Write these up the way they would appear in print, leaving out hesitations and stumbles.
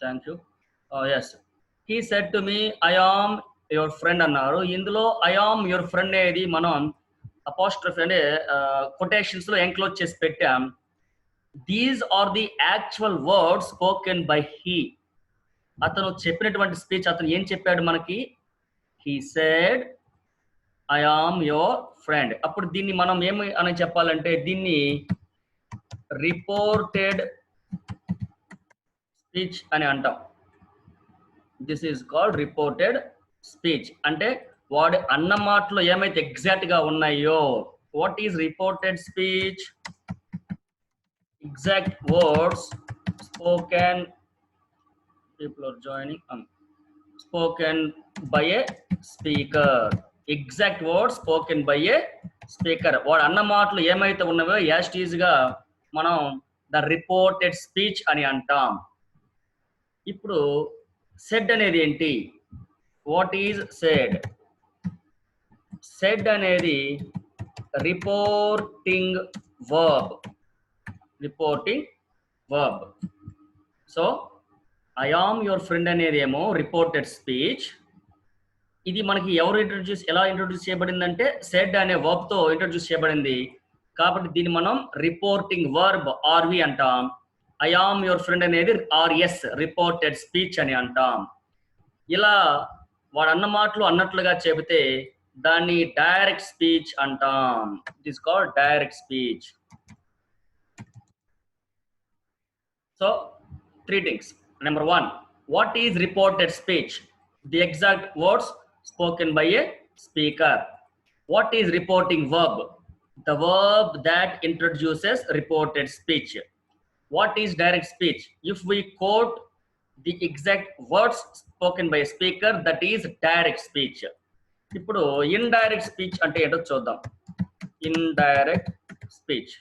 Thank you. Yes, he said to me I am your friend అన్నారు. ఇందులో I am your friend అనేది మనం apostrophe అంటే quotations లో ఎంక్లోజ్ చేసి పెట్టాం. These are the actual words spoken by he. అతను చెప్పినటువంటి స్పీచ్ అతను ఏం చెప్పాడు మనకి? He said I am your friend. అప్పుడు దీన్ని మనం ఏమి అని చెప్పాలంటే దీన్ని రిపోర్టెడ్ స్పీచ్ అని అంటాం. This is called reported speech. అంటే వాడు అన్న మాటలు ఏమైతే ఎగ్జాక్ట్ గా ఉన్నాయో. What is reported speech? Exact words spoken, people are joining, spoken by a speaker. Exact words spoken by a speaker. వాడు అన్న మాటలు ఏమైతే ఉన్నాయో యాస్టీజ్ గా మనం ద రిపోర్టెడ్ స్పీచ్ అని అంటాం. ఇప్పుడు సెడ్ అనేది ఏంటి? What is said? సెడ్ అనేది reporting verb. Reporting verb. So I am your friend అనేది ఏమో రిపోర్టెడ్ స్పీచ్. ఇది మనకి ఎవరు ఎలా ఇంట్రొడ్యూస్ చేయబడిందంటే సెడ్ అనే వర్బ్ తో ఇంట్రొడ్యూస్ చేయబడింది. కాబట్టి దీన్ని మనం రిపోర్టింగ్ వర్బ్ ఆర్వి అంటాం. ఐ ఆమ్ యువర్ ఫ్రెండ్ అనేది ఆర్ఎస్ రిపోర్టెడ్ స్పీచ్ అని అంటాం. ఇలా వాడు అన్న మాటలు అన్నట్లుగా చెబితే దాన్ని డైరెక్ట్ స్పీచ్ అంటాం. It is called direct speech. So 3 things. Number 1, what is reported speech? The exact words spoken by a speaker. What is reporting verb? The verb that introduces reported speech. What is direct speech? If we quote the exact words spoken by a speaker, that is direct speech. ఇప్పుడు indirect speech అంటే ఏంటో చూద్దాం. Indirect speech.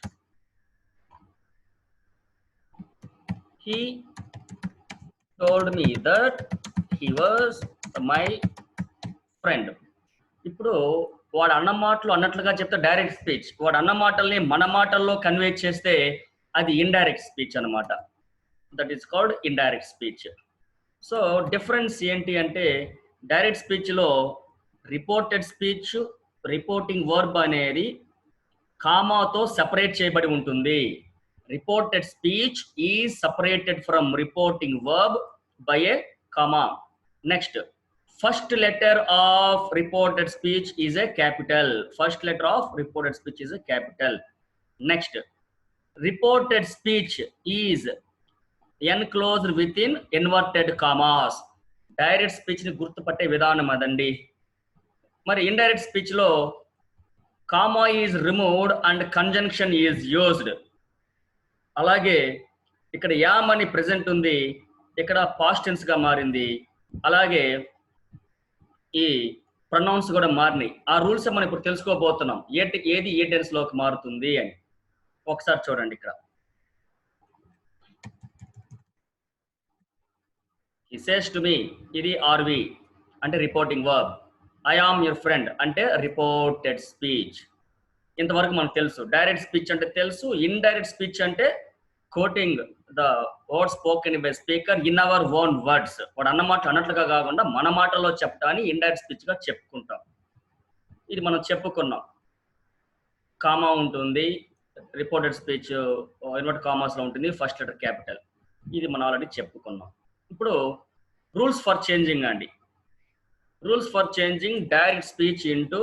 He told me that he was my friend. ఇప్పుడు వాడు అన్న మాటలు అన్నట్లుగా చెప్తే డైరెక్ట్ స్పీచ్. వాడు అన్న మాటల్ని మన మాటల్లో కన్వే చేస్తే అది ఇండైరెక్ట్ స్పీచ్ అన్నమాట. That is called indirect speech. So difference ఏంటి అంటే డైరెక్ట్ స్పీచ్లో రిపోర్టెడ్ స్పీచ్, రిపోర్టింగ్ వర్బ్ అనేది కామాతో సెపరేట్ చేయబడి ఉంటుంది. Reported speech is separated from reporting verb by a comma. Next, first letter of reported speech is a capital. First letter of reported speech is a capital. Next, reported speech is enclosed within inverted commas. Direct speech ni గుర్తుపట్టే విధానం అదండి. మరి indirect speech లో comma is removed and conjunction is used. అలాగే ఇక్కడ yam అని present ఉంది, ఇక్కడ past tense గా మారింది. అలాగే ఈ ప్రొనౌన్స్ కూడా మారినాయి. ఆ రూల్స్ మనం ఇప్పుడు తెలుసుకోబోతున్నాం. ఏది ఏ టెన్స్ లోకి మారుతుంది అని. ఒకసారి చూడండి ఇక్కడ. He says to me, ఇది ఆర్వి అంటే reporting verb. I am your friend అంటే రిపోర్టెడ్ స్పీచ్. ఇంతవరకు మనకు తెలుసు. డైరెక్ట్ స్పీచ్ అంటే తెలుసు. ఇండైరెక్ట్ స్పీచ్ అంటే quoting the word spoken by speaker in our own words. వాడు అన్న మాట అన్నట్లుగా కాకుండా మన మాటలో చెప్తాని ఇండైరెక్ట్ స్పీచ్ గా చెప్పుకుంటాం. ఇది మనం చెప్పుకున్నాం. కామా ఉంటుంది, రిపోర్టెడ్ స్పీచ్ ఇన్వర్టెడ్ కామాస్ లో ఉంటుంది, ఫస్ట్ లెటర్ క్యాపిటల్. ఇది మనం ఆల్రెడీ చెప్పుకున్నాం. ఇప్పుడు రూల్స్ ఫర్ చేంజింగ్ అండి. Rules for changing direct speech into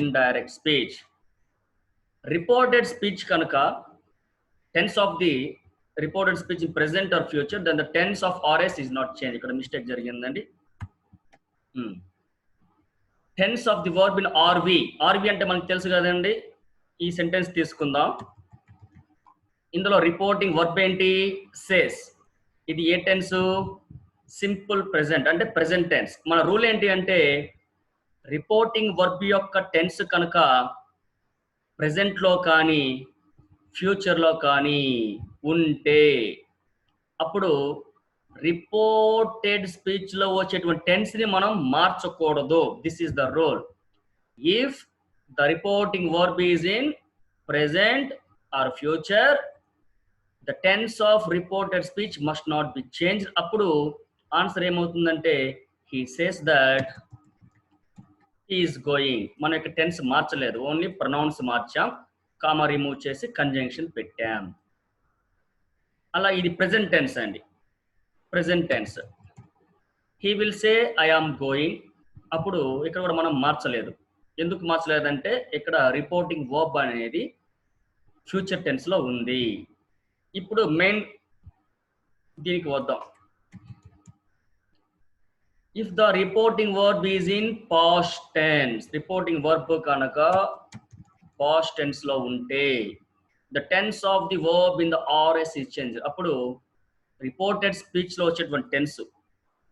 indirect speech. Reported speech కనుక tense of the reported speech in present or future, then the tense of RS is not changed. ఇక్కడ mistake జరిగిందండి. tense of the verb in RV. RV అంటే మనకు తెలుసు కదండి. ఈ sentence తీసుకుందాం. ఇందులో రిపోర్టింగ్ వర్బ్ ఏంటి? సేస్. ఇది ఏ టెన్స్? సింపుల్ ప్రెజెంట్ అంటే ప్రెజెంట్ టెన్స్. మన రూల్ ఏంటి అంటే రిపోర్టింగ్ వర్బ్ యొక్క టెన్స్ కనుక ప్రెజెంట్ లో కానీ ఫ్యూచర్ లో కానీ ఉంటే అప్పుడు రిపోర్టెడ్ స్పీచ్ లో వచ్చేటువంటి టెన్స్ ని మనం మార్చకూడదు. This is the rule. If the reporting verb is in present or future, the tense of reported speech must not be change. అప్పుడు ఆన్సర్ ఏమవుతుందంటే he says that is going. మన యొక్క tense మార్చలేదు, ఓన్లీ ప్రొనౌన్స్ మార్చాం, comma remove చేసి conjunction పెట్టాం. అలా ఇది ప్రెజెంట్ టెన్స్ అండి. Present tense he will say I am going. అప్పుడు ఇక్కడ కూడా మనం మార్చలేదు. ఎందుకు మార్చలేదంటే ఇక్కడ రిపోర్టింగ్ వర్బ్ అనేది ఫ్యూచర్ టెన్స్ లో ఉంది. ఇప్పుడు మెయిన్ దీనికి వద్దాం. If the reporting verb is in past tense, reporting verb కనుక పాస్ట్ టెన్స్ లో ఉంటే the tense of the verb in the RS is change. అప్పుడు రిపోర్టెడ్ స్పీచ్ లో వచ్చేటువంటి టెన్స్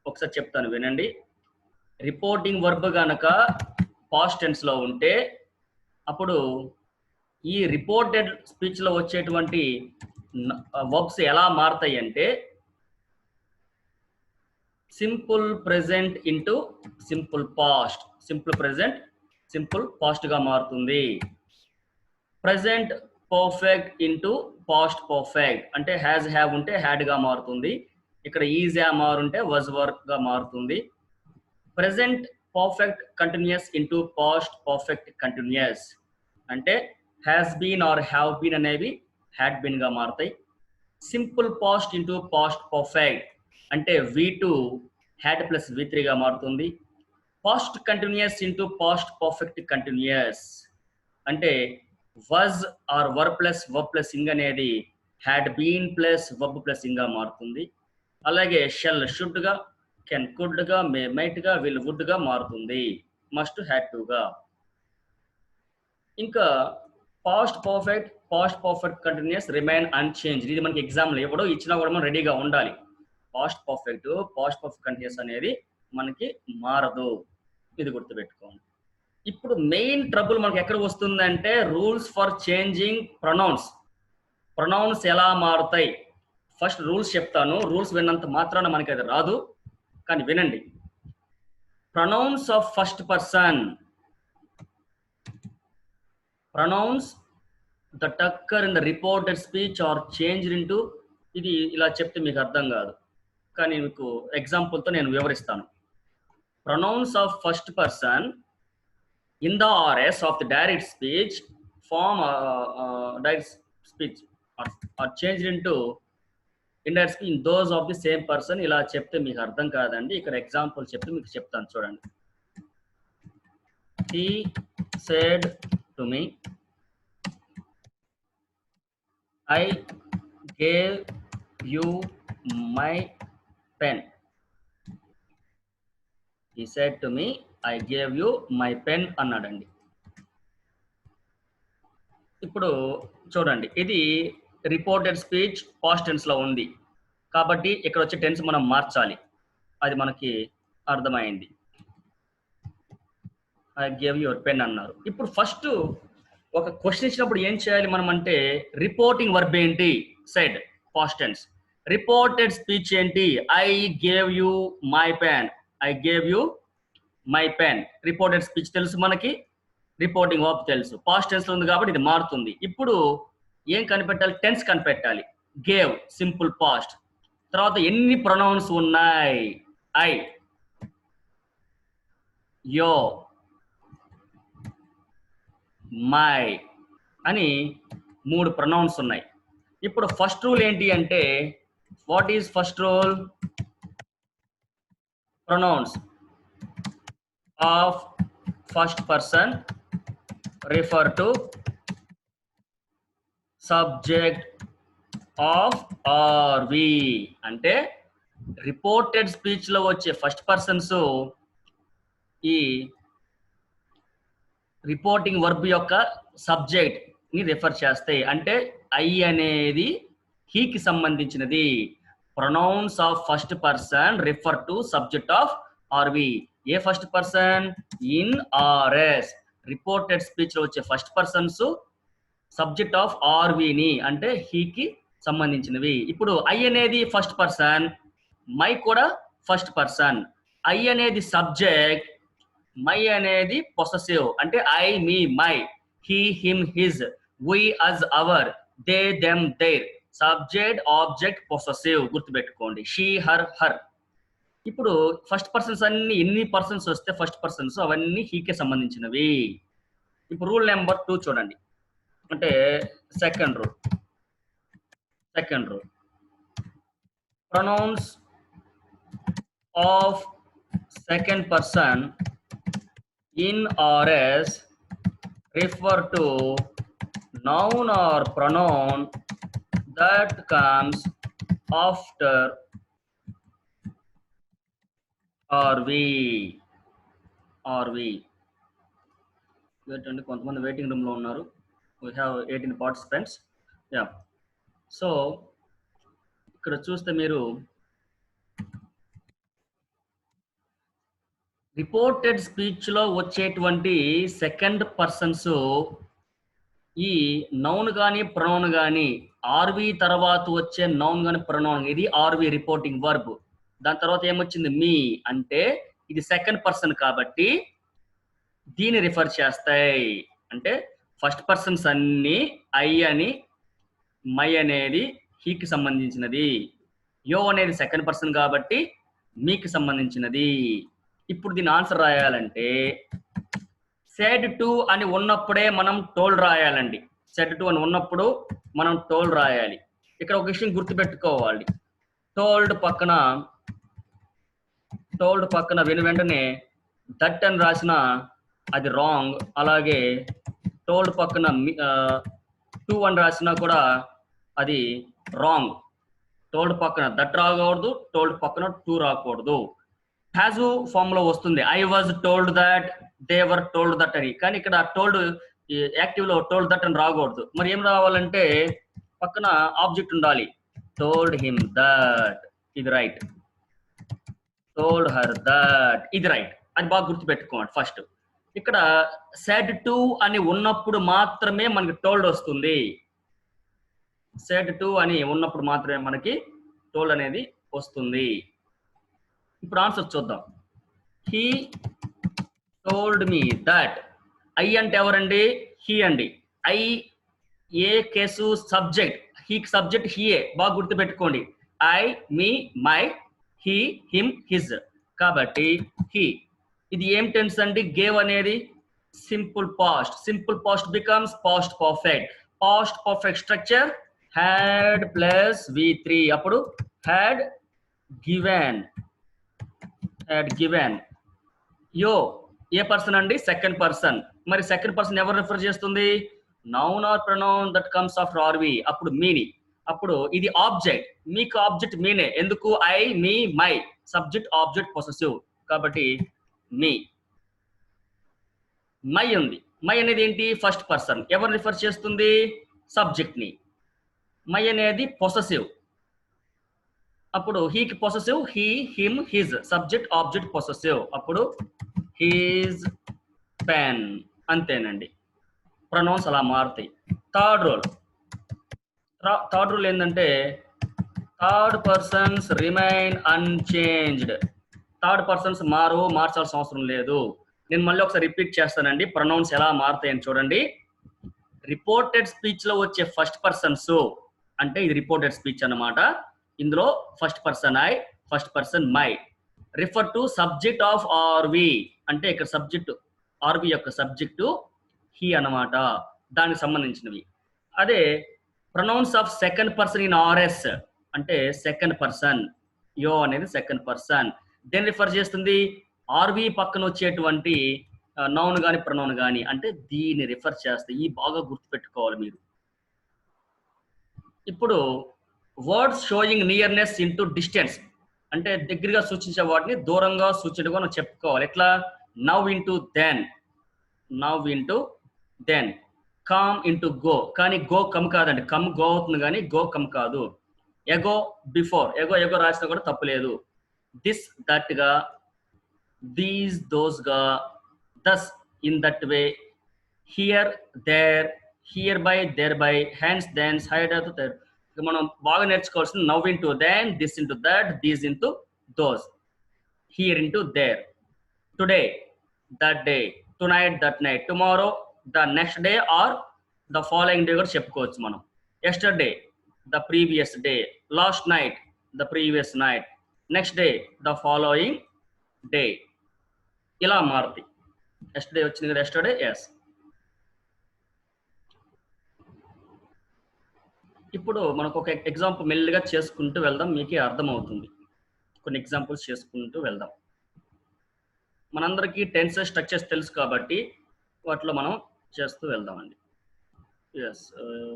ఒకసారి చెప్తాను వినండి. రిపోర్టింగ్ వర్బ్ కనుక పాస్ట్ టెన్స్ లో ఉంటే అప్పుడు ఈ రిపోర్టెడ్ స్పీచ్ లో వచ్చేటువంటి వర్బ్స్ ఎలా మారుతాయి అంటే simple present into simple past, simple present simple past గా మారుతుంది. Present perfect into past perfect అంటే హ్యాజ్ హ్యావ్ ఉంటే హ్యాడ్ గా మారుతుంది. ఇక్కడ ఈజ్ హ్యావ్ ఉంటే వాజ్ వర్క్ గా మారుతుంది. Present perfect continuous into past perfect continuous అంటే has been or have been అనేవి హ్యాడ్ బీన్ గా మారుతాయి. Simple past into past perfect అంటే V2 హ్యాడ్ ప్లస్ V3 గా మారుతుంది. Past continuous into past perfect continuous అంటే was or were plus verb plus ing అనేది had been plus verb plus ing గా మారుతుంది. అలాగే షెల్ షుడ్ గా, కెన్ కుడ్ గా, మే మైట్ గా, విల్ వుడ్ గా మారుతుంది. మస్ట్ హ్యాడ్ టు గా. ఇంకా past perfect continuous remain unchange. ఇది మనకి ఎగ్జామ్లో ఎప్పుడో ఇచ్చినా కూడా మనం రెడీగా ఉండాలి. పాస్ట్ పర్ఫెక్ట్ కంటిన్యూస్ అనేది మనకి మారదు, ఇది గుర్తుపెట్టుకోండి. ఇప్పుడు మెయిన్ ట్రబుల్ మనకి ఎక్కడ వస్తుందంటే rules for changing pronouns. Pronouns ఎలా మారుతాయి ఫస్ట్ రూల్స్ చెప్తాను. రూల్స్ విన్నంత మాత్రాన మనకి అది రాదు, కానీ వినండి. Pronouns of first person, pronouns that occur in the reported speech are changed into, ఇది ఇలా చెప్తే మీకు అర్థం కాదు, కానీ మీకు ఎగ్జాంపుల్తో నేను వివరిస్తాను. Pronouns of first person in the RS of the direct speech form direct speech are changed into indirect speech in those of the same person. ఇలా చెప్తే మీకు అర్థం కాదండి, ఇక్కడ ఎగ్జాంపుల్ చెప్తే మీకు చెప్తాను చూడండి. He said to me I gave you my pen. He said to me I gave you my pen అన్నాడండి. ఇప్పుడు చూడండి, ఇది రిపోర్టెడ్ స్పీచ్ పాస్ట్ టెన్స్ లో ఉంది కాబట్టి ఇక్కడ వచ్చే టెన్స్ మనం మార్చాలి, అది మనకి అర్థమైంది. ఐ గేవ్ యువర్ పెన్ అన్నారు. ఇప్పుడు ఫస్ట్ ఒక క్వశ్చన్ ఇచ్చినప్పుడు ఏం చేయాలి మనం అంటే రిపోర్టింగ్ వర్బ్ ఏంటి, said past tense. Reported speech ఏంటి, I gave you my pen. I gave you my pen. Reported speech తెలుసు మనకి, రిపోర్టింగ్ వర్బ్ తెలుసు, పాస్ట్ టెన్స్ లో ఉంది కాబట్టి ఇది మారుతుంది. ఇప్పుడు ఏం కనిపెట్టాలి, టెన్స్ కనిపెట్టాలి. గేవ్ సింపుల్ పాస్ట్, తర్వాత ఎన్ని ప్రొనౌన్స్ ఉన్నాయి, ఐ, యో, మై అని 3 ప్రొనౌన్స్ ఉన్నాయి. ఇప్పుడు ఫస్ట్ రూల్ ఏంటి అంటే what is first rule, pronouns of first person refer to subject of or we. అంటే రిపోర్టెడ్ స్పీచ్ లో వచ్చే ఫస్ట్ పర్సన్స్ ఈ రిపోర్టింగ్ వర్బ్ యొక్క సబ్జెక్ట్ ని రిఫర్ చేస్తాయి. అంటే ఐ అనేది హీకి సంబంధించినది. Pronouns of first person refer to subject of R V. ఏ first person, in RS reported speech లో వచ్చే first persons subject of R విని అంటే హీకి సంబంధించినవి. ఇప్పుడు ఐ అనేది ఫస్ట్ పర్సన్, మై కూడా ఫస్ట్ పర్సన్. ఐ అనేది సబ్జెక్ట్, మై అనేది పొసెసివ్ అంటే I, me, my, he, him, his, we, us, our, they, them, their. Subject object possessive గుర్తుపెట్టుకోండి. She her her. ఇప్పుడు ఫస్ట్ పర్సన్స్ అన్ని ఎన్ని పర్సన్స్ వస్తే ఫస్ట్ పర్సన్స్ అవన్నీ హీకే సంబంధించినవి. ఇప్పుడు రూల్ నెంబర్ 2 చూడండి, అంటే second rule. Pronouns of second person in or as refer to noun or pronoun that comes after or we. Wait, కొంతమంది వెయిటింగ్ రూమ్ లో ఉన్నారు. We have 18 participants. Yeah. So ఇక్కడ చూస్తే మీరు రిపోర్టెడ్ స్పీచ్ లో వచ్చేటువంటి సెకండ్ పర్సన్స్ ఈ noun కానీ ప్రొనౌన్ కానీ ఆర్వి తర్వాత వచ్చే నౌన్ కానీ ప్రొనౌన్, ఇది ఆర్వి రిపోర్టింగ్ వర్బ్. దాని తర్వాత ఏమొచ్చింది మీ, అంటే ఇది సెకండ్ పర్సన్ కాబట్టి దీన్ని రిఫర్ చేస్తాయి. అంటే ఫస్ట్ పర్సన్స్ అన్ని ఐ అని, మై అనేది హీకి సంబంధించినది, యో అనేది సెకండ్ పర్సన్ కాబట్టి మీకి సంబంధించినది. ఇప్పుడు దీని ఆన్సర్ రాయాలంటే సెడ్ టు అని ఉన్నప్పుడే మనం టోల్డ్ రాయాలండి. సెడ్ టు అని ఉన్నప్పుడు మనం టోల్డ్ రాయాలి. ఇక్కడ ఒక విషయం గుర్తుపెట్టుకోవాలి, టోల్డ్ పక్కన వెంటనే దట్ అని రాసిన అది రాంగ్. అలాగే టోల్డ్ పక్కన టూ అని రాసినా కూడా అది రాంగ్. టోల్డ్ పక్కన దట్ రాకూడదు, టోల్డ్ పక్కన టూ రాకూడదు. హ్యాజు ఫామ్ లో వస్తుంది, I was told that, they were told that అని. కానీ ఇక్కడ టోల్డ్ యాక్టివ్ లో టోల్డ్ దట్ అని రాకూడదు. మరి ఏం రావాలంటే పక్కన ఆబ్జెక్ట్ ఉండాలి. టోల్డ్ హిమ్ దట్, ఇది రైట్. టోల్డ్ హర్ దట్, ఇది రైట్. అది బాగా గుర్తుపెట్టుకోండి. ఫస్ట్ ఇక్కడ సెడ్ టు అని ఉన్నప్పుడు మాత్రమే మనకి టోల్డ్ వస్తుంది. సెడ్ టు అని ఉన్నప్పుడు మాత్రమే మనకి టోల్డ్ అనేది వస్తుంది. ఇప్పుడు ఆన్సర్ చూద్దాం. He told me that. I అంటే ఎవరండి? హీ అండి. ఐ ఏ కేసు సబ్జెక్ట్, హీకి సబ్జెక్ట్ హీయే, బాగా గుర్తుపెట్టుకోండి. I, me, my, he, him, his. కాబట్టి హీ. ఇది ఏం టెన్స్ అండి? గేవ్ అనేది simple past. Simple past becomes past perfect. Past perfect structure had plus V3. అప్పుడు హ్యాడ్ గివెన్. యో ఏ పర్సన్ అండి? Second person. మరి సెకండ్ పర్సన్ ఎవరు రిఫర్ చేస్తుంది? Noun or pronoun that comes after RV. అప్పుడు మీని. అప్పుడు ఇది ఆబ్జెక్ట్, మీకు ఆబ్జెక్ట్ మీనే. ఎందుకు? I, me, my. Subject object possessive కాబట్టి మీ. మై ఉంది. మై అనేది ఏంటి? First person. ఎవరు రిఫర్ చేస్తుంది? సబ్జెక్ట్ ని. మై అనేది పొసెసివ్. అప్పుడు హీకి possessive he, him, his. Subject object possessive. అప్పుడు హిజ్ పెన్. అంతేనండి. ప్రొనౌన్స్ అలా మారుతాయి. థర్డ్ రూల్ ఏంటంటే third persons remain unchanged. Third persons మార్చాల్సిన అవసరం లేదు. నేను మళ్ళీ ఒకసారి రిపీట్ చేస్తానండి, ప్రొనౌన్స్ ఎలా మారుతాయని చూడండి. రిపోర్టెడ్ స్పీచ్ లో వచ్చే ఫస్ట్ పర్సన్స్ అంటే ఇది రిపోర్టెడ్ స్పీచ్ అన్నమాట. ఇందులో first person I, first person my. Refer to subject of RV అంటే ఇక్కడ సబ్జెక్ట్ ఆర్వి యొక్క సబ్జెక్టు హీ అన్నమాట, దానికి సంబంధించినవి. అదే pronouns of second person in RS అంటే సెకండ్ పర్సన్. యో అనేది సెకండ్ పర్సన్. దేన్ని రిఫర్ చేస్తుంది? ఆర్వి పక్కన వచ్చేటువంటి నౌన్ కానీ ప్రొనౌన్ కానీ, అంటే దీన్ని రిఫర్ చేస్తాయి. ఈ బాగా గుర్తుపెట్టుకోవాలి మీరు. ఇప్పుడు words showing nearness into distance అంటే దగ్గరగా సూచించే వాటిని దూరంగా సూచించగా మనం చెప్పుకోవాలి. ఎట్లా? Now into then, come into go. కానీ గో కమ్ కాదండి, కమ్ గో అవుతుంది కానీ గో కమ్ కాదు. ఎగో బిఫోర్, ఎగో రాసినా కూడా తప్పులేదు. దిస్ దట్ గా, దీస్ దోస్ గా, thus in that way, here there, hereby, thereby, hence thence, హైడ్ అవుతూ దేర్. మనం బాగా నేర్చుకోవాల్సింది now into then, this into that, these into those, here into there. Today, that day, tonight, that night, tomorrow, the next day or the following day కూడా చెప్పుకోవచ్చు మనం. Yesterday, the previous day, last night, the previous night, next day, the following day. ఇలా మారుతాయి. Yesterday వచ్చింది కదా, yesterday, yes. ఇప్పుడు మనకు ఒక ఎగ్జాంపుల్ మెల్లిగా చేసుకుంటూ వెళ్దాం, మీకే అర్థమవుతుంది. కొన్ని ఎగ్జాంపుల్స్ చేసుకుంటూ వెళ్దాం. మనందరికీ టెన్సెస్ స్ట్రక్చర్స్ తెలుసు కాబట్టి వాటిలో మనం చేస్తూ వెళ్దామండి. ఎస్,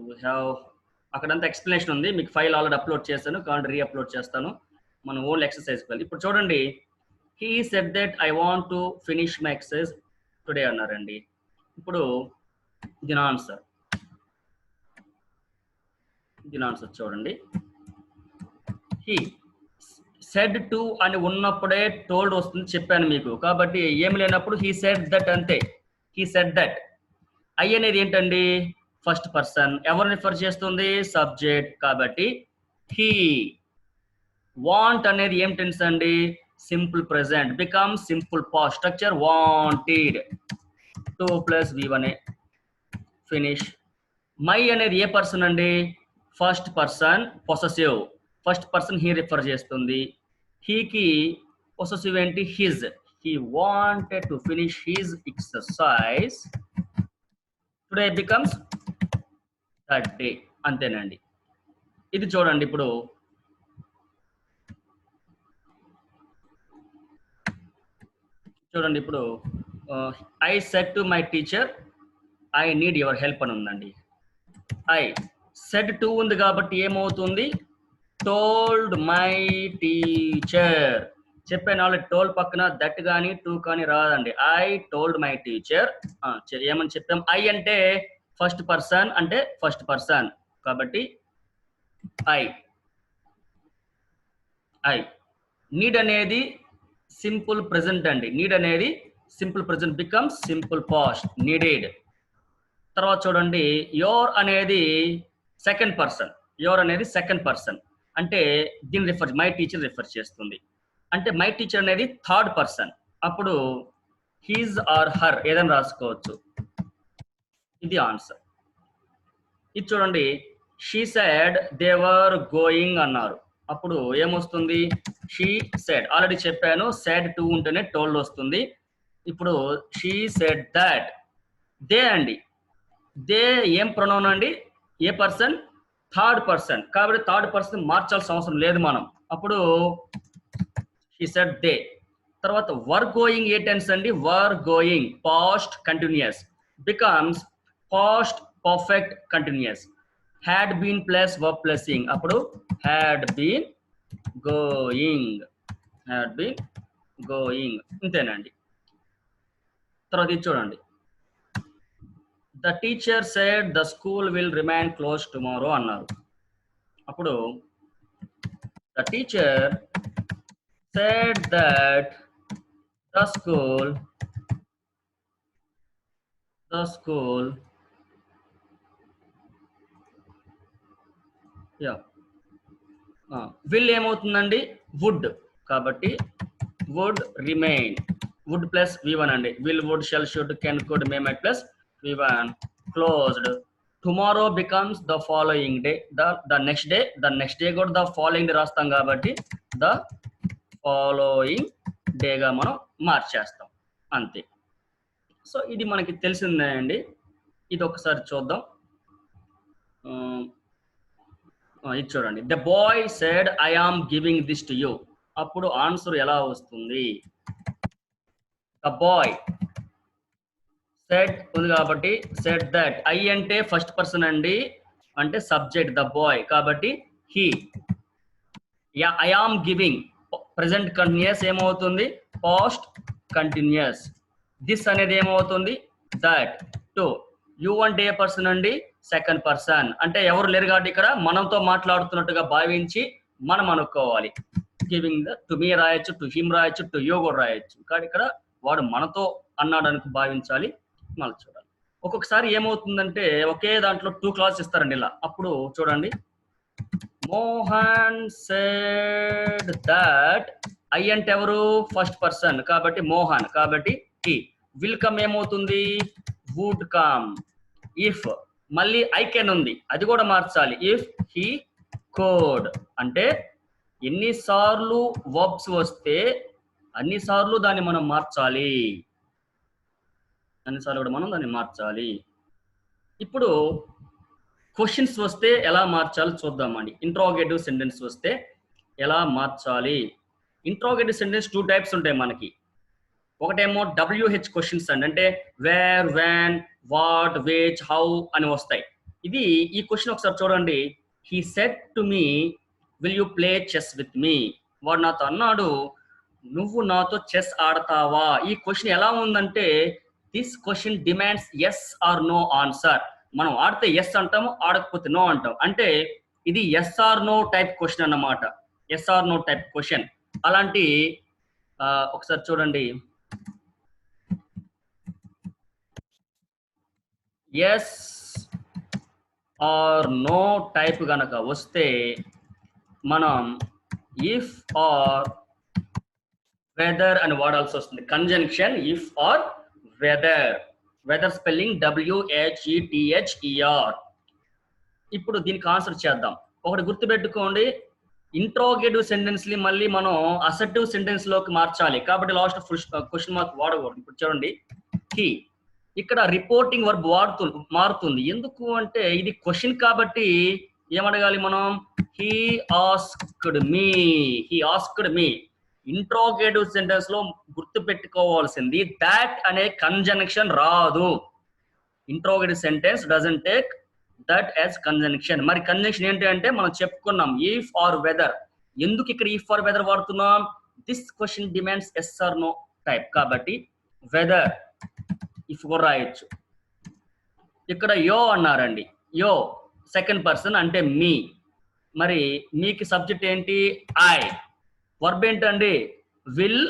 వీ హ్యావ్ అక్కడంతా ఎక్స్ప్లెనేషన్ ఉంది, మీకు ఫైల్ ఆల్రెడీ అప్లోడ్ చేశాను, కాబట్టి రీఅప్లోడ్ చేస్తాను. మనం ఓన్లీ ఎక్సర్సైజ్కి వెళ్ళి ఇప్పుడు చూడండి. He said that I want to finish my exercise today అన్నారండి. ఇప్పుడు దీని ఆన్సర్ చూడండి. హీ సెడ్ టు అని ఉన్నప్పుడే టోల్డ్ వస్తుంది, చెప్పాను మీకు. కాబట్టి ఏమి లేనప్పుడు హీ సెడ్ దట్ అంతే. He said that. ఐ అనేది ఏంటండి? First person. ఎవరు రిఫర్ చేస్తుంది? సబ్జెక్ట్. కాబట్టి హీ. వాంట్ అనేది ఏం టెన్స్ అండి? Simple present. Become simple past. Structure wanted. 2 + V1 finish. My అనేది ఏ పర్సన్ అండి? First person possessive. First person he refer చేస్తుంది. హీకి పొసెసివ్ ఏంటి? His. He wanted to finish his exercise today becomes that day. అంతేనండి. ఇది చూడండి. ఇప్పుడు I said to my teacher I need your help అని ఉందండి. ఐ సెడ్ టు ఉంది కాబట్టి ఏమవుతుంది? Told my teacher. చెప్పాను ఆల్రెడీ, టోల్డ్ పక్కన దట్ కానీ టు కానీ రాదండి. I told my teacher. ఏమని చెప్పాం? ఐ అంటే ఫస్ట్ పర్సన్, అంటే ఫస్ట్ పర్సన్ కాబట్టి ఐ. నీడ్ అనేది సింపుల్ ప్రెజెంట్ అండి. నీడ్ అనేది simple present becomes simple past. Needed. తర్వాత చూడండి, యోర్ అనేది సెకండ్ పర్సన్. యోర్ అనేది సెకండ్ పర్సన్ అంటే దీన్ని రిఫర్, మై టీచర్ రిఫర్ చేస్తుంది. అంటే మై టీచర్ అనేది థర్డ్ పర్సన్. అప్పుడు హీజ్ ఆర్ హర్ ఏదైనా రాసుకోవచ్చు. ఇది ఆన్సర్. ఇది చూడండి. She said they were going అన్నారు. అప్పుడు ఏమొస్తుంది? She said. ఆల్రెడీ చెప్పాను, సెడ్ టు ఉంటేనే టోల్డ్ వస్తుంది. ఇప్పుడు షీ సెడ్ దట్. దే అండి. దే ఏం ప్రొనౌన్ అండి? ఏ పర్సన్? Third person. కాబట్టి థర్డ్ పర్సన్ మార్చాల్సిన అవసరం లేదు మనం. అప్పుడు షీ సెడ్ దే. తర్వాత వర్ గోయింగ్ ఏ టెన్స్ అండి? Were going past continuous becomes past perfect continuous. Had been plus verb plus ing. అప్పుడు had been going. Had been going. ఇంతేనండి. తర్వాత ఇది చూడండి. The teacher said the school will remain close tomorrow అన్నారు. అప్పుడు the teacher said that the school will ఏమవుతుందండి? Would. కాబట్టి would remain. Would plus V1 అండి. Will, would, shall, should, can, could, may, might plus V1 closed. Tomorrow becomes the following day. The next day. The next day కూడా the following day రాస్తాం కాబట్టి the following డేగా మనం మార్చేస్తాం. అంతే. So ఇది మనకి తెలిసిందే అండి. ఇది ఒకసారి చూద్దాం. ఇది చూడండి. The boy said I am giving this to you. అప్పుడు ఆన్సర్ ఎలా వస్తుంది? ద బాయ్ సెడ్ ఉంది కాబట్టి సెడ్ దట్. ఐ అంటే ఫస్ట్ పర్సన్ అండి, అంటే సబ్జెక్ట్ ద బాయ్. కాబట్టి he. I am giving present continuous ఏమవుతుంది? Past continuous. దిస్ అనేది ఏమవుతుంది? దట్. టు. యూ అంటే ఏ పర్సన్ అండి? Second person. అంటే ఎవరు లేరు కాబట్టి ఇక్కడ మనతో మాట్లాడుతున్నట్టుగా భావించి మనం అనుకోవాలి. గివింగ్ టు మీ రాయొచ్చు, టు హిమ్ రాయొచ్చు, టు యూ కూడా రాయొచ్చు. కానీ ఇక్కడ వాడు మనతో అన్నాడానికి భావించాలి. మళ్ళీ చూడాలి. ఒక్కొక్కసారి ఏమవుతుందంటే ఒకే దాంట్లో 2 క్లాస్ ఇస్తారండి ఇలా. అప్పుడు చూడండి. Mohan said that. ఐ అంటే ఎవరు? ఫస్ట్ పర్సన్ కాబట్టి మోహన్. కాబట్టి హీ. విల్ కమ్ ఏమవుతుంది? Would come. ఇఫ్ మళ్ళీ ఐ కెన్ ఉంది, అది కూడా మార్చాలి. ఇఫ్ హీ కోడ్ అంటే ఎన్నిసార్లు వర్బ్స్ వస్తే అన్నిసార్లు దాన్ని మనం మార్చాలి, అన్నిసార్లు కూడా మనం దాన్ని మార్చాలి. ఇప్పుడు క్వశ్చన్స్ వస్తే ఎలా మార్చాలి చూద్దామండి. ఇంట్రాగేటివ్ సెంటెన్స్ వస్తే ఎలా మార్చాలి. ఇంట్రాగేటివ్ సెంటెన్స్ 2 టైప్స్ ఉంటాయి మనకి. ఒకటేమో WH క్వశ్చన్స్ అండి, అంటే where, when, what, which, how అని వస్తాయి. ఈ క్వశ్చన్ ఒకసారి చూడండి. He said to me will you play chess with me. వాడు నాతో అన్నాడు, నువ్వు నాతో చెస్ ఆడతావా. ఈ క్వశ్చన్ ఎలా ఉందంటే this question demands yes or no answer. మనం ఆడితే ఎస్ అంటాము, ఆడకపోతే నో అంటాం. అంటే ఇది yes or no type question అన్నమాట. Yes or no type question. అలాంటి ఒకసారి చూడండి. ఎస్ ఆర్ నో టైప్ గనక వస్తే మనం ఇఫ్ ఆర్ వెదర్ అని వాడాల్సి వస్తుంది. Conjunction if or whether. Whether spelling WHETHER. ఇప్పుడు దీనికి ఆన్సర్ చేద్దాం. ఒకటి గుర్తుపెట్టుకోండి, ఇంట్రాగేటివ్ సెంటెన్స్ ని మళ్ళీ మనం అసర్టివ్ సెంటెన్స్ లోకి మార్చాలి. కాబట్టి లాస్ట్ క్వశ్చన్ మార్క్ వాడకూడదు. ఇప్పుడు చూడండి, హీ ఇక్కడ రిపోర్టింగ్ వర్బ్ మారుతుంది. ఎందుకు అంటే ఇది క్వశ్చన్ కాబట్టి ఏమడగాలి మనం, he asked me. He asked me. Interrogative sentence లో గుర్తు పెట్టుకోవాల్సింది దాట్ అనే కంజంక్షన్ రాదు. Interrogative sentence doesn't take that as conjunction. మరి కంజంక్షన్ ఏంటి అంటే మనం చెప్పుకున్నాం, ఇఫ్ ఆర్ వెదర్. ఎందుకు ఇక్కడ ఇఫ్ ఆర్ వెదర్ వాడుతున్నాం, this question demands yes or no type కాబట్టి వెదర్ ఇఫ్ కూడా రాయొచ్చు. ఇక్కడ యో అన్నారండి, యో సెకండ్ పర్సన్ అంటే మీ. మరి మీకు సబ్జెక్ట్ ఏంటి, ఐ. వర్బ్ ఏంటండి, విల్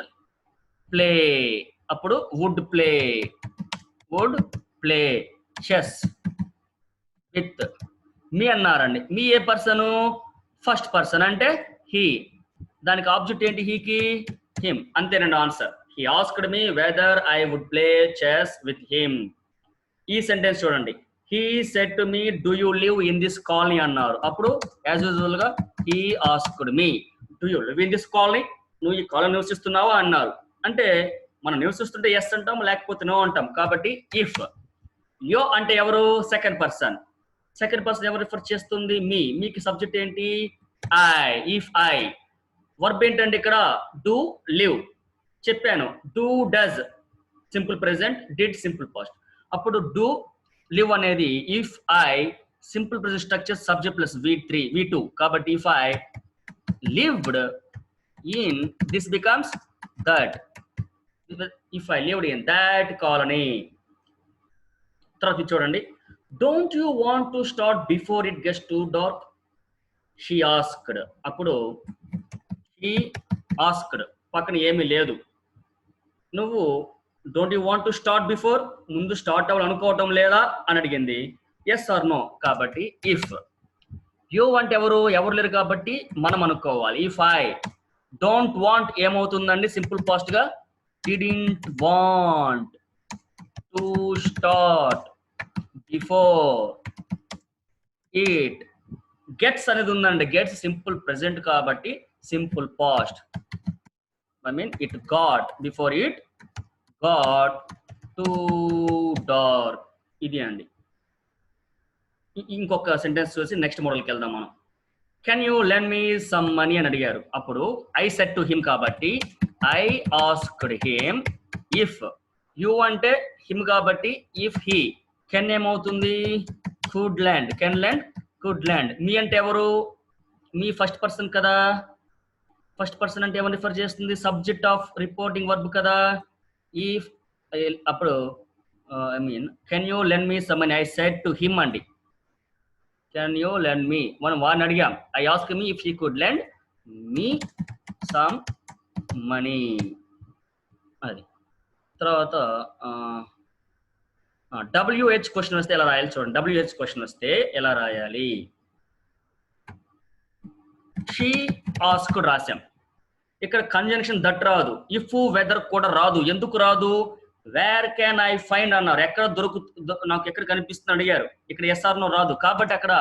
ప్లే. అప్పుడు would play, would play chess with me అన్నారండి. మీ ఏ పర్సను, ఫస్ట్ పర్సన్ అంటే హీ. దానికి ఆబ్జెక్ట్ ఏంటి, హీకి హిమ్. అంతేనండి answer. He asked me whether I would play chess with him. ఈ సెంటెన్స్ చూడండి, he said to me do you live in this colony అన్నారు. అప్పుడు యాజ్ యూజువల్ గా he asked me do you live in this colony. నువ్వు ఈ colony నివసిస్తున్నావా అన్నారు. అంటే మనం నివసిస్తుంటే ఎస్ అంటాం, లేకపోతే నో అంటాం. కాబట్టి ఇఫ్. యో అంటే ఎవరు, సెకండ్ పర్సన్. సెకండ్ పర్సన్ ఎవరు రిఫర్ చేస్తుంది, మీ. మీకు సబ్జెక్ట్ ఏంటి, ఐ. If I. వర్బ్ ఏంటండి ఇక్కడ, డూ లివ్. చెప్పాను, do does simple present, did simple past. అప్పుడు డూ లివ్ అనేది if I simple present structure subject plus V2. కాబట్టి if I lived in this becomes that. If I lived in that colony. తర్వాత చూడండి, don't you want to start before it gets two dark. She asked. అప్పుడు she asked పక్కన ఏమీ లేదు. నువ్వు don't you want to start before, ముందు start అవ్వాలి అనుకోవటం లేదా అని అడిగింది. Yes or no. కాబట్టి ఇఫ్. యూ అంటే ఎవరు లేరు కాబట్టి మనం అనుకోవాలి. ఇఫ్ ఐ డోంట్ వాంట్ ఏమవుతుందండి, సింపుల్ పాస్ట్ గా didn't want to start before it gets అనేది ఉందండి. గెట్స్ సింపుల్ ప్రెజెంట్ కాబట్టి simple past. I mean it got before it got too dark. ఇది అండి. ఇంకొక సెంటెన్స్ చూసి నెక్స్ట్ మోడల్కి వెళ్దాం మనం. Can you lend me some money అని అడిగారు. అప్పుడు ఐ సెడ్ టు హిమ్ కాబట్టి I asked him. If you అంటే హిమ్ కాబట్టి ఇఫ్ హీ. కెన్ ఏమవుతుంది, could land. Can land, could land. Me అంటే ఎవరు, మీ ఫస్ట్ పర్సన్ కదా. ఫస్ట్ పర్సన్ అంటే ఎవరు రిఫర్ చేస్తుంది, సబ్జెక్ట్ ఆఫ్ రిపోర్టింగ్ వర్బ్ కదా. ఇఫ్ అప్పుడు I mean can you lend me some money, I said to him అండి. కెన్ యూ లెండ్ మీ, మనం వాడిని అడిగాం. I ask me if he could lend me some money. అది. తర్వాత WH question వస్తే ఎలా రాయాలి చూడండి. WH క్వశ్చన్ వస్తే ఎలా రాయాలి, షీ ఆస్క్డ్ రాశాం. ఇక్కడ కంజంక్షన్ దట్ రాదు, ఇఫ్ వెదర్ కూడా రాదు. ఎందుకు రాదు, వేర్ కెన్ ఐ ఫైండ్ అన్నారు. ఎక్కడ నాకు ఎక్కడ కనిపిస్తుంది అడిగారు. ఇక్కడ ఎస్ ఆర్ నో రాదు కాబట్టి అక్కడ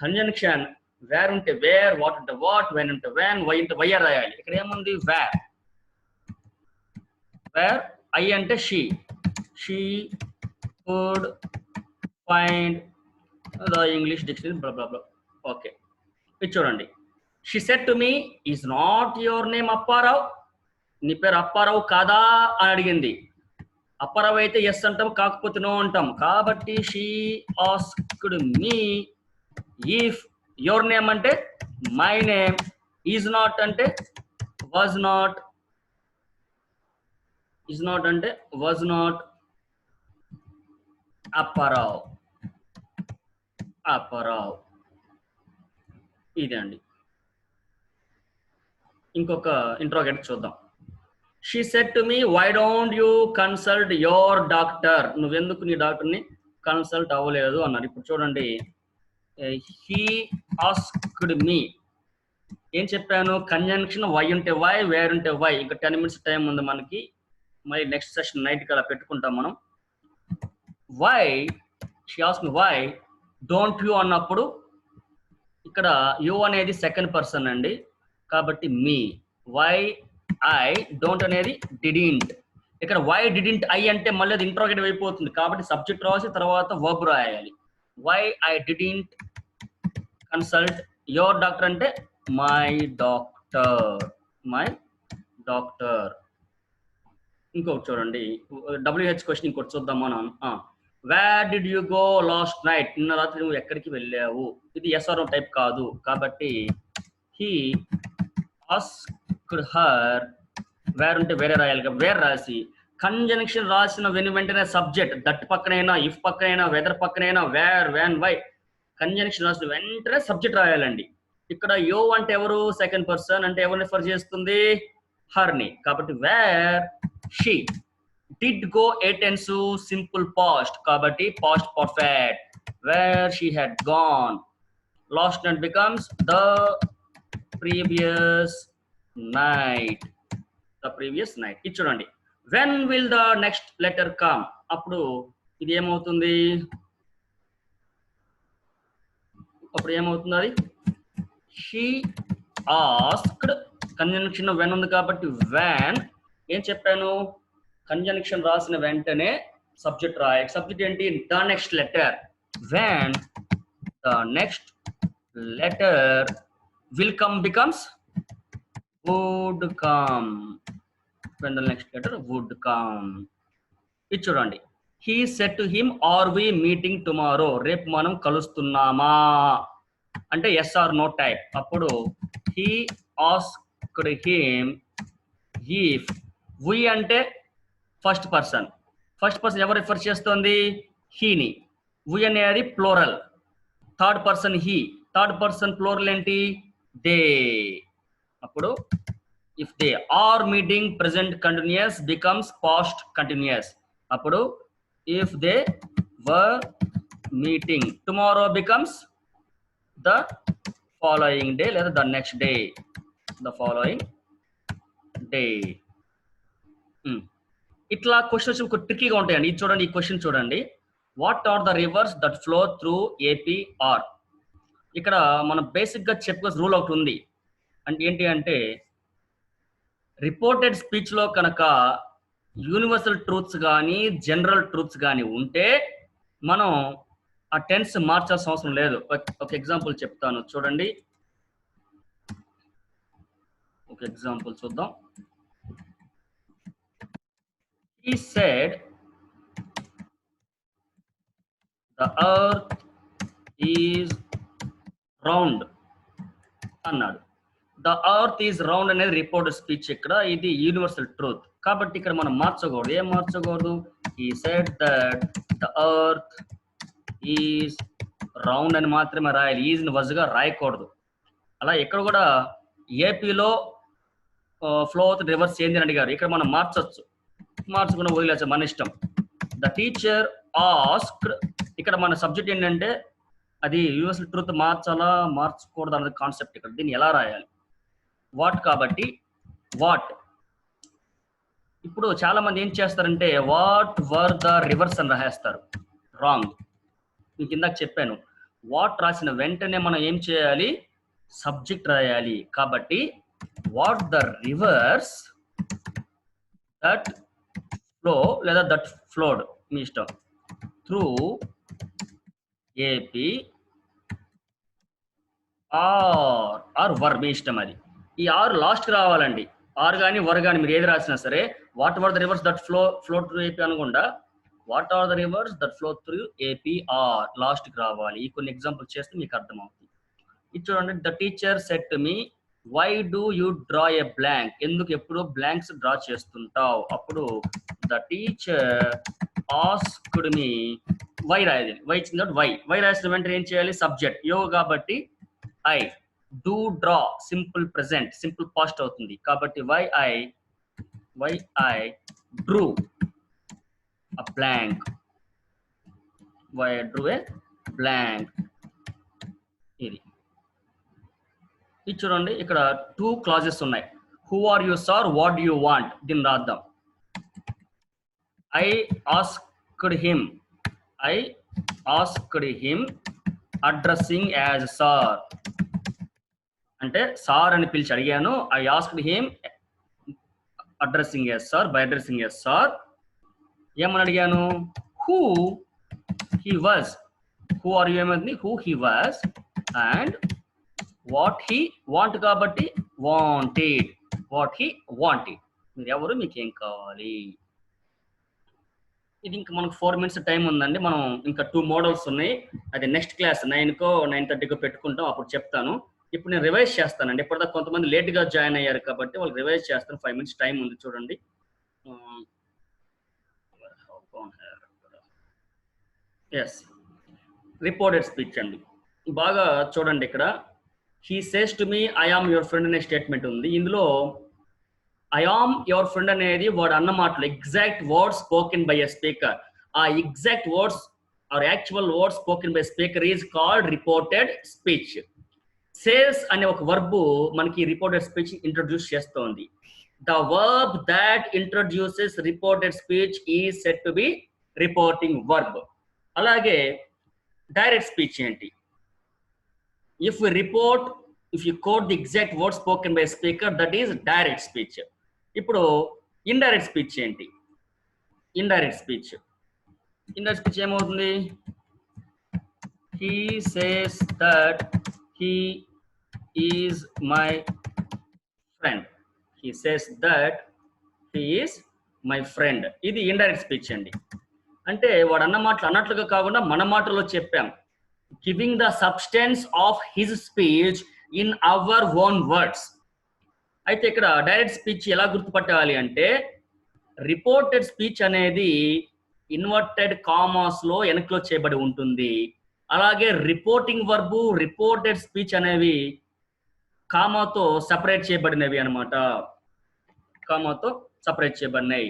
కంజంక్షన్ వేర్ ఉంటే వేర్, వాట్ ఉంటే వాట్, వెన్ ఉంటే వెన్, వై ఉంటే వై రాయాలి. ఇక్కడ ఏముంది వేర్. వేర్ ఐ అంటే she could find the English dictionary blah blah blah. Okay, ఇది చూడండి. She said to me, is not your name Apparao? నీ పేరు అప్పారావు కాదా అని అడిగింది. అప్పారావు అయితే ఎస్ అంటాం, కాకపోతే నో అంటాం. కాబట్టి she asked me if your name అంటే మై నేమ్, ఈజ్ నాట్ అంటే వాజ్ నాట్, ఈజ్ నాట్ అంటే వాజ్ నాట్ అప్పారావు. అప్పారావు ఇదే అండి. ఇంకొక ఇంట్రోగేటర్ చూద్దాం. She said to me, why don't you consult your doctor? నువ్వెందుకు నీ డాక్టర్ని కన్సల్ట్ అవ్వలేదు అన్నారు. ఇప్పుడు చూడండి, హీ ఆస్క్డ్ మీ ఏం చెప్పాను? కంజంక్షన్ వై ఉంటే వై, వేర్ ఉంటే వై. ఇంకా 10 minutes టైం ఉంది మనకి. మరి నెక్స్ట్ సెషన్ నైట్కి అలా పెట్టుకుంటాం మనం. Why, she asked me why don't you అన్నప్పుడు ఇక్కడ యూ అనేది సెకండ్ పర్సన్ అండి, కాబట్టి మీ. వై ఐ డోంట్ అనేది డిడింట్. ఇక్కడ వై డిడింట్ ఐ అంటే మళ్ళీ అది ఇంట్రోగేటివ్ అయిపోతుంది, కాబట్టి సబ్జెక్ట్ రాసి తర్వాత వర్బ్ రాయాలి. Why I didn't consult your doctor అంటే మై డాక్టర్, మై డాక్టర్. ఇంకొకటి చూడండి, WH క్వశ్చన్ ఇంకోటి చూద్దాం మనం. Where did you go last night? నిన్న రాత్రి నువ్వు ఎక్కడికి వెళ్ళావు? ఇది ఎస్ ఆర్ నో టైప్ కాదు, కాబట్టి హీ ఆస్క్డ్ హర్. వేర్ ఉంటే వేరే రాయాలి, వేర్ రాసి కంజంక్షన్ రాసిన వెంటనే సబ్జెక్ట్ దట్ పక్కనైనా, ఇఫ్ పక్కనైనా, వెదర్ పక్కనైనా, వేర్, వెన్, వై కంజంక్షన్ రాసిన వెంటనే సబ్జెక్ట్ రాయాలండి. ఇక్కడ యో అంటే ఎవరు? సెకండ్ పర్సన్ అంటే ఎవరిని రిఫర్ చేస్తుంది? హర్ని. కాబట్టి వేర్ షీ డిడ్ గో ఏ టెన్స్ సింపుల్ పాస్ట్, కాబట్టి past perfect. Where she had gone. Last night becomes the previous night, the previous night. ఇది చూడండి, when will the next letter come? అప్పుడు ఇది ఏమవుతుంది? అప్పుడు ఏమవుతుంది? అది షీ ఆస్క్డ్. కంజంక్షన్ వెన్ ఉంది కాబట్టి వెన్. ఏం చెప్పాను? కంజంక్షన్ రాసిన వెంటనే సబ్జెక్ట్ రాయాలి. సబ్జెక్ట్ ఏంటి? The next letter. When the next letter will come becomes would come. When the next letter would come. ఇది చూడండి, he said to him, are we meeting tomorrow? రేపు మనం కలుస్తున్నామా అంటే ఎస్ ఆర్ నో టైప్. అప్పుడు he asked him if. we అంటే first person. First person ఎవరు refer చేస్తుంది? హీని. we అనేది plural. Third person he. Third person plural ఏంటి? దే. అప్పుడు if they are meeting present continuous becomes past continuous. అప్పుడు if they were meeting tomorrow becomes the following day లేదా the next day, the following day. ఇట్లా questions ఒక ట్రిక్కీగా ఉంటాయండి. ఇది చూడండి, ఈ క్వశ్చన్ చూడండి. What are the rivers that flow through APR? ఇక్కడ మనం బేసిక్ గా చెప్పుకోవాల్సిన రూల్ ఒకటి ఉంది. అంటే ఏంటి అంటే, రిపోర్టెడ్ స్పీచ్ లో కనుక యూనివర్సల్ ట్రూత్స్ కానీ జనరల్ ట్రూత్స్ కానీ ఉంటే మనం ఆ టెన్స్ మార్చాల్సిన అవసరం లేదు. ఒక ఎగ్జాంపుల్ చెప్తాను చూడండి. ఒక ఎగ్జాంపుల్ చూద్దాం. He said the earth is round అన్నాడు. ద ఎర్త్ ఈజ్ రౌండ్ అనేది రిపోర్టెడ్ స్పీచ్. ఇక్కడ ఇది యూనివర్సల్ ట్రూత్, కాబట్టి ఇక్కడ మనం మార్చకూడదు. ఏం మార్చకూడదు? He said that the earth is round అని మాత్రమే రాయాలి. ఈజ్ ని వజ్గా రాయకూడదు. అలా ఇక్కడ కూడా ఏపీలో ఫ్లో అవుతుంది రివర్స్ ఏంది అని అడిగారు. ఇక్కడ మనం మార్చొచ్చు, మార్చకుండా వదిలేచ్చు, మన ఇష్టం. The teacher asked. ఇక్కడ మన సబ్జెక్ట్ ఏంటంటే అది యూనివర్సల్ ట్రూత్ మార్చాలా మార్చకూడదు అన్నది కాన్సెప్ట్. ఇక్కడ దీన్ని ఎలా రాయాలి? వాట్ కాబట్టి వాట్. ఇప్పుడు చాలా మంది ఏం చేస్తారంటే వాట్ వర్ ద రివర్స్ అని రాసేస్తారు. రాంగ్. మీకు ఇందాక చెప్పాను, వాట్ రాసిన వెంటనే మనం ఏం చేయాలి? సబ్జెక్ట్ రాయాలి. కాబట్టి what the rivers that flow లేదా దట్ ఫ్లోడ్ మీ ఇష్టం త్రూ ఏపీ ఆర్ వర్ మీ ఇష్టం. అది ఈ ఆర్ లాస్ట్కి రావాలండి. ఆర్ కానీ వర్ కానీ మీరు ఏది రాసినా సరే what are the rivers that flow through AP అనకుండా what are the rivers that flow through AP are లాస్ట్కి రావాలి. ఈ కొన్ని ఎగ్జాంపుల్స్ చేస్తే మీకు అర్థమవుతుంది. ఇది చూడండి. The teacher said to me why do you draw a blank, ఎందుకు ఎప్పుడు బ్లాంక్స్ డ్రా చేస్తుంటావు. అప్పుడు the teacher asked me why రాయాలి. వై ఇచ్చింది కాబట్టి వై రాసిన వెంటనే ఏం చేయాలి, సబ్జెక్ట్ యో కాబట్టి I do draw simple present simple past అవుతుంది. కాబట్టి why I drew a blank, why I drew a blank. ఇది చూడండి. ఇక్కడ 2 క్లాజెస్ ఉన్నాయి. Who are you sir, what do you want. దీన్ని రాద్దాం. I asked him addressing as sir, అంటే sir అని పిలిచి అడిగాను. I asked him addressing as sir, by addressing as sir. ఏమని అడిగాను, who he was, who are you ఏమైంది, who he was, and what he want కాబట్టి వాంటెడ్, వాట్ హీ వాంటెడ్. మీరు ఎవరు, మీకు ఏం కావాలి. ఇది ఇంకా మనకు 4 minutes టైం ఉందండి. మనం ఇంకా 2 మోడల్స్ ఉన్నాయి. అది నెక్స్ట్ క్లాస్ 9కో 9:30కో పెట్టుకుంటాం, అప్పుడు చెప్తాను. ఇప్పుడు నేను రివైజ్ చేస్తానండి. ఇప్పటిదాకా కొంతమంది లేట్గా జాయిన్ అయ్యారు కాబట్టి వాళ్ళు రివైజ్ చేస్తాను. 5 minutes టైం ఉంది చూడండి. ఎస్, రిపోర్టెడ్ స్పీచ్ అండి. బాగా చూడండి. ఇక్కడ he says to me I am your friend అనే స్టేట్మెంట్ ఉంది. ఇందులో ఐ ఆమ్ యువర్ ఫ్రెండ్ అనేది వాడు అన్న మాటలు exact words spoken by a speaker. ఆ exact words or actual words spoken by speaker is called reported speech. Says అనే ఒక వర్బ్ మనకి రిపోర్టెడ్ స్పీచ్ ఇంట్రొడ్యూస్ చేస్తోంది. The verb that introduces reported speech is said to be reporting verb. అలాగే direct speech ఏంటి, if you quote the exact word spoken by speaker, that is direct speech. ఇప్పుడు indirect speech ఏంటి, indirect speech ఏమవుతుంది, he says that he is my friend, he says that he is my friend. ఇది indirect speech అండి. అంటే వాడు అన్న మాటలు అన్నట్లుగా కాకుండా మన మాటల్లో చెప్పాం. Giving the substance of his speech in our own words. అయితే ఇక్కడ డైరెక్ట్ స్పీచ్ ఎలా గుర్తుపట్టాలి అంటే, రిపోర్టెడ్ స్పీచ్ అనేది ఇన్వర్టెడ్ కామాస్ లో ఎన్క్లోజ్ చేయబడి ఉంటుంది. అలాగే రిపోర్టింగ్ వర్బు, రిపోర్టెడ్ స్పీచ్ అనేవి కామాతో సపరేట్ చేయబడినవి అనమాట, కామాతో సపరేట్ చేయబడినాయి.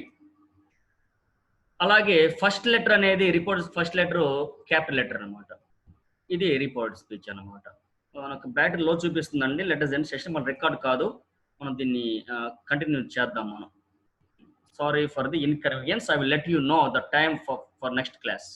అలాగే ఫస్ట్ లెటర్ అనేది report first letter capital letter అనమాట. ఇది రిపోర్ట్ స్పీచ్ అనమాట. మనకు బ్యాటరీలో చూపిస్తుందండి. Let us end session. మన రికార్డ్ కాదు, మనం దీన్ని కంటిన్యూ చేద్దాం మనం. Sorry for the inconvenience. I will let you know the time for next class.